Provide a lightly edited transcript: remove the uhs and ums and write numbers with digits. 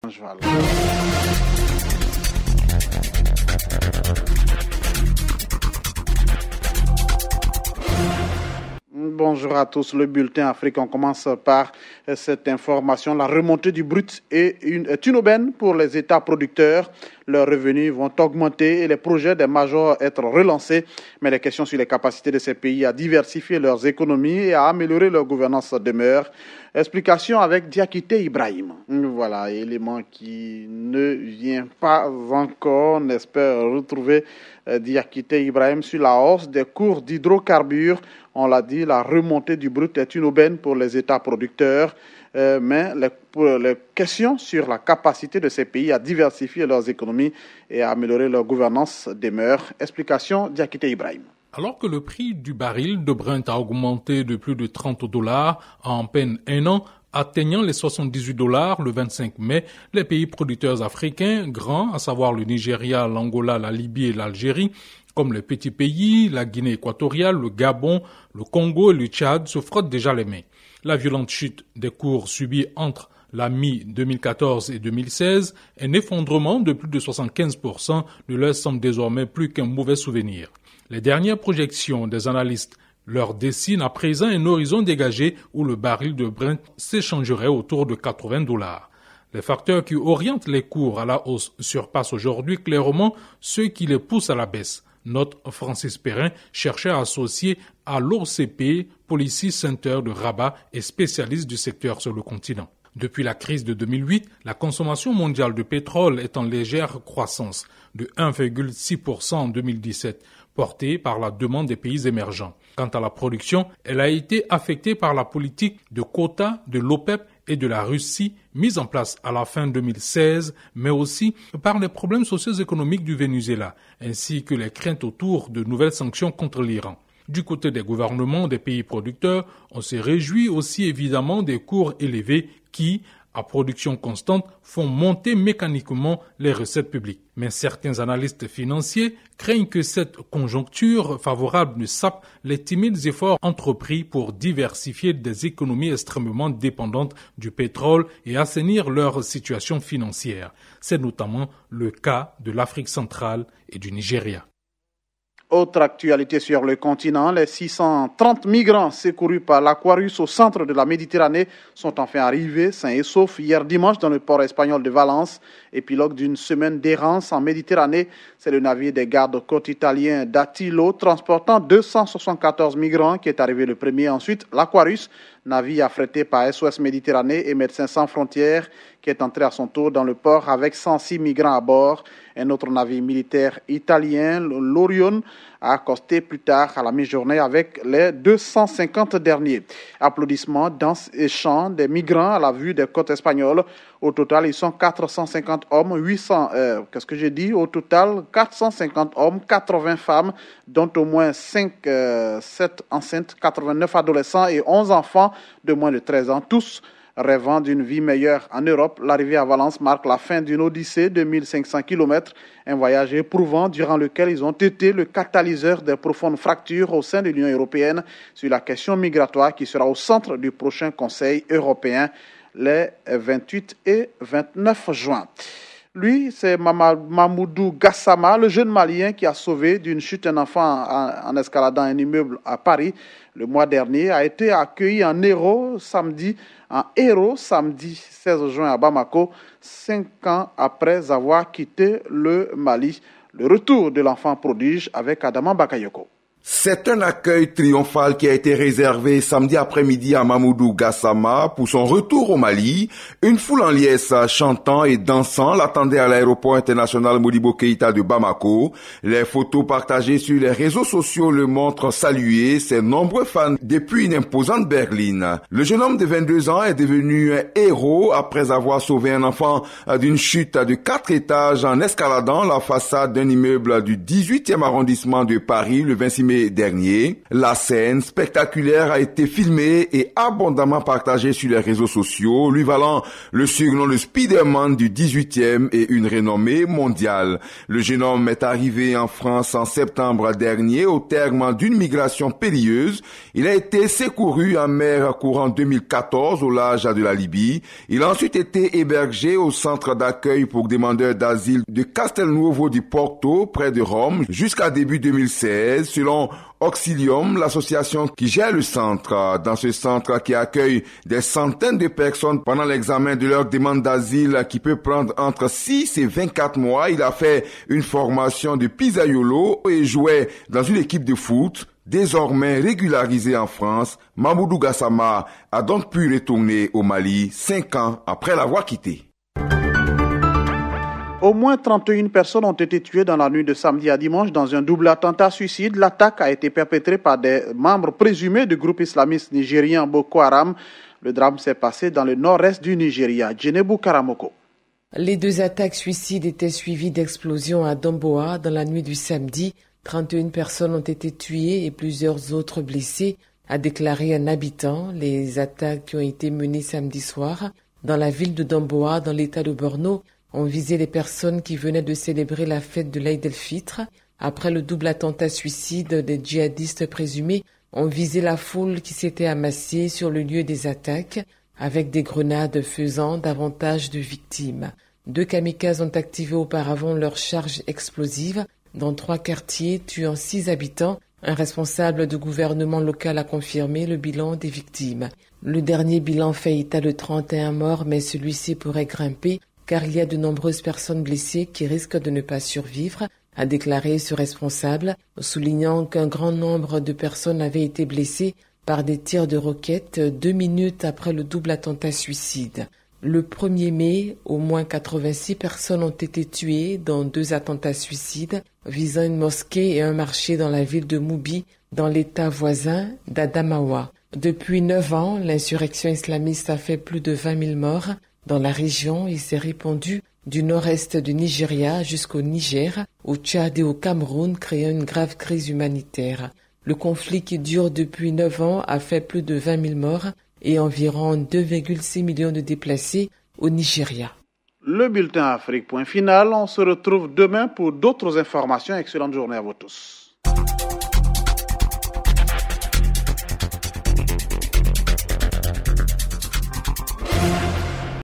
Bonjour à tous, le bulletin Afrique, on commence par cette information. La remontée du brut est une aubaine pour les États producteurs. Leurs revenus vont augmenter et les projets des majors être relancés. Mais les questions sur les capacités de ces pays à diversifier leurs économies et à améliorer leur gouvernance demeurent. Explication avec Diakité Ibrahim. Voilà, élément qui ne vient pas encore. On espère retrouver Diakité Ibrahim sur la hausse des cours d'hydrocarbures. On l'a dit, la remontée du brut est une aubaine pour les États producteurs. Mais les questions sur la capacité de ces pays à diversifier leurs économies et à améliorer leur gouvernance demeurent. Explication Diakité Ibrahim. Alors que le prix du baril de Brent a augmenté de plus de $30 en peine un an, atteignant les $78 le 25 mai, les pays producteurs africains grands, à savoir le Nigeria, l'Angola, la Libye et l'Algérie, comme les petits pays, la Guinée équatoriale, le Gabon, le Congo et le Tchad se frottent déjà les mains. La violente chute des cours subie entre la mi-2014 et 2016, un effondrement de plus de 75% ne leur semble désormais plus qu'un mauvais souvenir. Les dernières projections des analystes leur dessinent à présent un horizon dégagé où le baril de Brent s'échangerait autour de $80. Les facteurs qui orientent les cours à la hausse surpassent aujourd'hui clairement ceux qui les poussent à la baisse. Note Francis Perrin, chercheur associé à l'OCP Policy Center de Rabat et spécialiste du secteur sur le continent. Depuis la crise de 2008, la consommation mondiale de pétrole est en légère croissance de 1,6% en 2017, portée par la demande des pays émergents. Quant à la production, elle a été affectée par la politique de quotas de l'OPEP et de la Russie mise en place à la fin 2016, mais aussi par les problèmes socio-économiques du Venezuela, ainsi que les craintes autour de nouvelles sanctions contre l'Iran. Du côté des gouvernements des pays producteurs, on se réjouit aussi évidemment des cours élevés qui, à production constante, font monter mécaniquement les recettes publiques. Mais certains analystes financiers craignent que cette conjoncture favorable ne sape les timides efforts entrepris pour diversifier des économies extrêmement dépendantes du pétrole et assainir leur situation financière. C'est notamment le cas de l'Afrique centrale et du Nigeria. Autre actualité sur le continent, les 630 migrants secourus par l'Aquarius au centre de la Méditerranée sont enfin arrivés, sains et saufs, hier dimanche dans le port espagnol de Valence. Épilogue d'une semaine d'errance en Méditerranée, c'est le navire des gardes-côtes italiens d'Attilo transportant 274 migrants qui est arrivé le premier. Ensuite, l'Aquarius, navire affrété par SOS Méditerranée et Médecins sans frontières, qui est entré à son tour dans le port avec 106 migrants à bord. Un autre navire militaire italien, l'Orion, a accosté plus tard à la mi-journée avec les 250 derniers. Applaudissements, danses et chants des migrants à la vue des côtes espagnoles. Au total, ils sont 450 hommes, Au total, 450 hommes, 80 femmes, dont au moins 7 enceintes, 89 adolescents et 11 enfants de moins de 13 ans, tous rêvant d'une vie meilleure en Europe. L'arrivée à Valence marque la fin d'une odyssée de 1500 km, un voyage éprouvant durant lequel ils ont été le catalyseur des profondes fractures au sein de l'Union européenne sur la question migratoire qui sera au centre du prochain Conseil européen les 28 et 29 juin. Lui, c'est Mamoudou Gassama, le jeune Malien qui a sauvé d'une chute un enfant en escaladant un immeuble à Paris le mois dernier, a été accueilli en héros samedi 16 juin à Bamako, 5 ans après avoir quitté le Mali. Le retour de l'enfant prodige avec Adama Bakayoko. C'est un accueil triomphal qui a été réservé samedi après-midi à Mamoudou Gassama pour son retour au Mali. Une foule en liesse chantant et dansant l'attendait à l'aéroport international Modibo Keïta de Bamako. Les photos partagées sur les réseaux sociaux le montrent saluer ses nombreux fans depuis une imposante berline. Le jeune homme de 22 ans est devenu un héros après avoir sauvé un enfant d'une chute de 4 étages en escaladant la façade d'un immeuble du 18e arrondissement de Paris le 26 mai mai dernier. La scène spectaculaire a été filmée et abondamment partagée sur les réseaux sociaux, lui valant le surnom de Spider-Man du 18e et une renommée mondiale. Le jeune homme est arrivé en France en septembre dernier au terme d'une migration périlleuse. Il a été secouru en mer courant 2014 au large de la Libye. Il a ensuite été hébergé au centre d'accueil pour demandeurs d'asile de Castelnuovo di Porto, près de Rome, jusqu'à début 2016, selon Auxilium, l'association qui gère le centre. Dans ce centre qui accueille des centaines de personnes pendant l'examen de leur demande d'asile qui peut prendre entre 6 et 24 mois, il a fait une formation de pizzaiolo et jouait dans une équipe de foot. Désormais régularisé en France, Mamoudou Gassama a donc pu retourner au Mali 5 ans après l'avoir quitté. Au moins 31 personnes ont été tuées dans la nuit de samedi à dimanche dans un double attentat suicide. L'attaque a été perpétrée par des membres présumés du groupe islamiste nigérien Boko Haram. Le drame s'est passé dans le nord-est du Nigeria. Djenebou Karamoko. Les deux attaques suicides étaient suivies d'explosions à Damboa dans la nuit du samedi. 31 personnes ont été tuées et plusieurs autres blessées, a déclaré un habitant. Les attaques qui ont été menées samedi soir dans la ville de Damboa, dans l'état de Borno, ont visé les personnes qui venaient de célébrer la fête de l'Aïd el-Fitr. Après le double attentat suicide, des djihadistes présumés ont visé la foule qui s'était amassée sur le lieu des attaques avec des grenades faisant davantage de victimes. 2 kamikazes ont activé auparavant leur charge explosive dans 3 quartiers, tuant 6 habitants. Un responsable du gouvernement local a confirmé le bilan des victimes. Le dernier bilan fait état de 31 morts, mais celui-ci pourrait grimper car il y a de nombreuses personnes blessées qui risquent de ne pas survivre, a déclaré ce responsable, soulignant qu'un grand nombre de personnes avaient été blessées par des tirs de roquettes 2 minutes après le double attentat suicide. Le 1er mai, au moins 86 personnes ont été tuées dans 2 attentats suicides visant une mosquée et un marché dans la ville de Moubi, dans l'état voisin d'Adamawa. Depuis 9 ans, l'insurrection islamiste a fait plus de 20 000 morts dans la région et s'est répandue du nord-est du Nigeria jusqu'au Niger, au Tchad et au Cameroun, créant une grave crise humanitaire. Le conflit qui dure depuis 9 ans a fait plus de 20 000 morts et environ 2,6 millions de déplacés au Nigeria. Le bulletin Afrique, point final. On se retrouve demain pour d'autres informations. Excellente journée à vous tous.